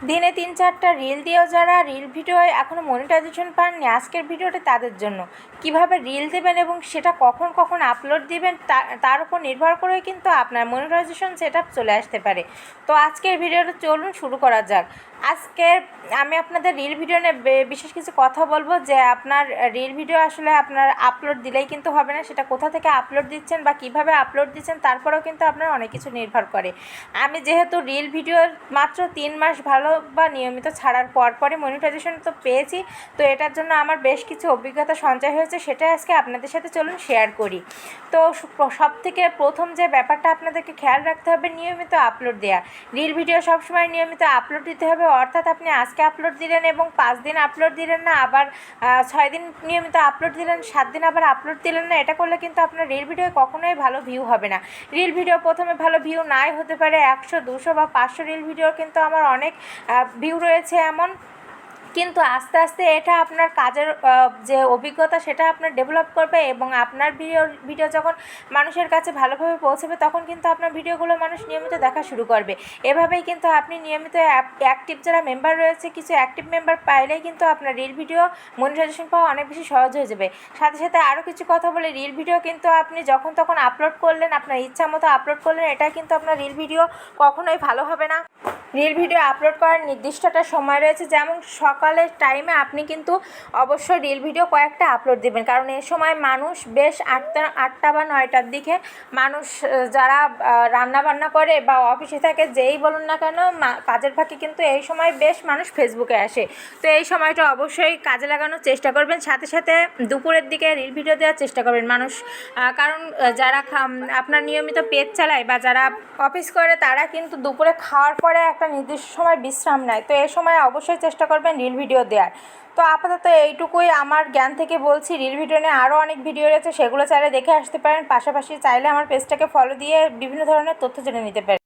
দিনে ৩-৪টা রিল দিয়েও যারা রিল ভিডিও এখনও মনিটাইজেশন পাননি, আজকের ভিডিওটা তাদের জন্য। কিভাবে রিল দেবেন এবং সেটা কখন কখন আপলোড দিবেন তার উপর নির্ভর করে কিন্তু আপনার মনিটাইজেশন সেটআপ চলে আসতে পারে। তো আজকের ভিডিওটা চলুন শুরু করা যাক। আজকের আমি আপনাদের রিল ভিডিও নিয়ে বিশেষ কিছু কথা বলবো, যে আপনার রিল ভিডিও আসলে আপনার আপলোড দিলেই কিন্তু হবে না, সেটা কোথা থেকে আপলোড দিচ্ছেন বা কিভাবে আপলোড দিচ্ছেন তারপরেও কিন্তু আপনার অনেক কিছু নির্ভর করে। আমি যেহেতু রিল ভিডিওর মাত্র 3 মাস ভালো বা নিয়মিত ছাড়ার পরপরই মনিটাইজেশন তো পেয়েছি, তো এটার জন্য আমার বেশ কিছু অভিজ্ঞতা সঞ্চয় হয়েছে, সেটা আজকে আপনাদের সাথে চলুন শেয়ার করি। তো সবথেকে প্রথম যে ব্যাপারটা আপনাদেরকে খেয়াল রাখতে হবে, নিয়মিত আপলোড দেওয়া। রিল ভিডিও সবসময় নিয়মিত আপলোড দিতে হবে, অর্থাৎ আপনি আজকে আপলোড দিলেন এবং 5 দিন আপলোড দিলেন না, আবার 6 দিন নিয়মিত আপলোড দিলেন, 7 দিন আবার আপলোড দিলেন না। এটা করলে কিন্তু আপনার রিল ভিডিও কখনোই ভালো ভিউ হবে না। রিল ভিডিও প্রথমে ভালো ভিউ নাই হতে পারে, 100, 200 বা 500 রিল ভিডিও কিন্তু আমার অনেক ভিউ রয়েছে এমন, কিন্তু আস্তে আস্তে এটা আপনার কাজের যে অভিজ্ঞতা সেটা আপনার ডেভেলপ করবে এবং আপনার ভিডিও যখন মানুষের কাছে ভালোভাবে পৌঁছবে তখন কিন্তু আপনার ভিডিওগুলো মানুষ নিয়মিত দেখা শুরু করবে। এভাবেই কিন্তু আপনি নিয়মিত অ্যাক্টিভ যারা মেম্বার রয়েছে, কিছু অ্যাক্টিভ মেম্বার পাইলেই কিন্তু আপনার রিল ভিডিও মনিটাইজেশন পাওয়া অনেক বেশি সহজ হয়ে যাবে। সাথে সাথে আরও কিছু কথা বলে, রিল ভিডিও কিন্তু আপনি যখন তখন আপলোড করলেন, আপনার ইচ্ছা মতো আপলোড করলেন, এটা কিন্তু আপনার রিল ভিডিও কখনোই ভালো হবে না। রিল ভিডিও আপলোড করার নির্দিষ্ট একটা সময় রয়েছে, যেমন সকালের টাইমে আপনি কিন্তু অবশ্যই রিল ভিডিও কয়েকটা আপলোড দেবেন, কারণ এই সময় মানুষ বেশ 8টা বা 9টার দিকে মানুষ যারা রান্না বান্না করে বা অফিসে থাকে, যেই বলুন না কেন কাজের ফাঁকে কিন্তু এই সময় বেশ মানুষ ফেসবুকে আসে। তো এই সময়টা অবশ্যই কাজে লাগানোর চেষ্টা করবেন। সাথে সাথে দুপুরের দিকে রিল ভিডিও দেওয়ার চেষ্টা করবেন মানুষ, কারণ যারা আপনার নিয়মিত পেজ চালায় বা যারা অফিস করে তারা কিন্তু দুপুরে খাওয়ার পরে একটা নির্দিষ্ট সময় বিশ্রাম নেয়, তো এই সময় অবশ্যই চেষ্টা করবেন রিল ভিডিও দেওয়ার। তো আপাতত এইটুকুই আমার জ্ঞান থেকে বলছি। রিল ভিডিও নিয়ে আরও অনেক ভিডিও রয়েছে, সেগুলো চাইলে দেখে আসতে পারেন। পাশাপাশি চাইলে আমার পেজটাকে ফলো দিয়ে বিভিন্ন ধরনের তথ্য জেনে নিতে পারেন।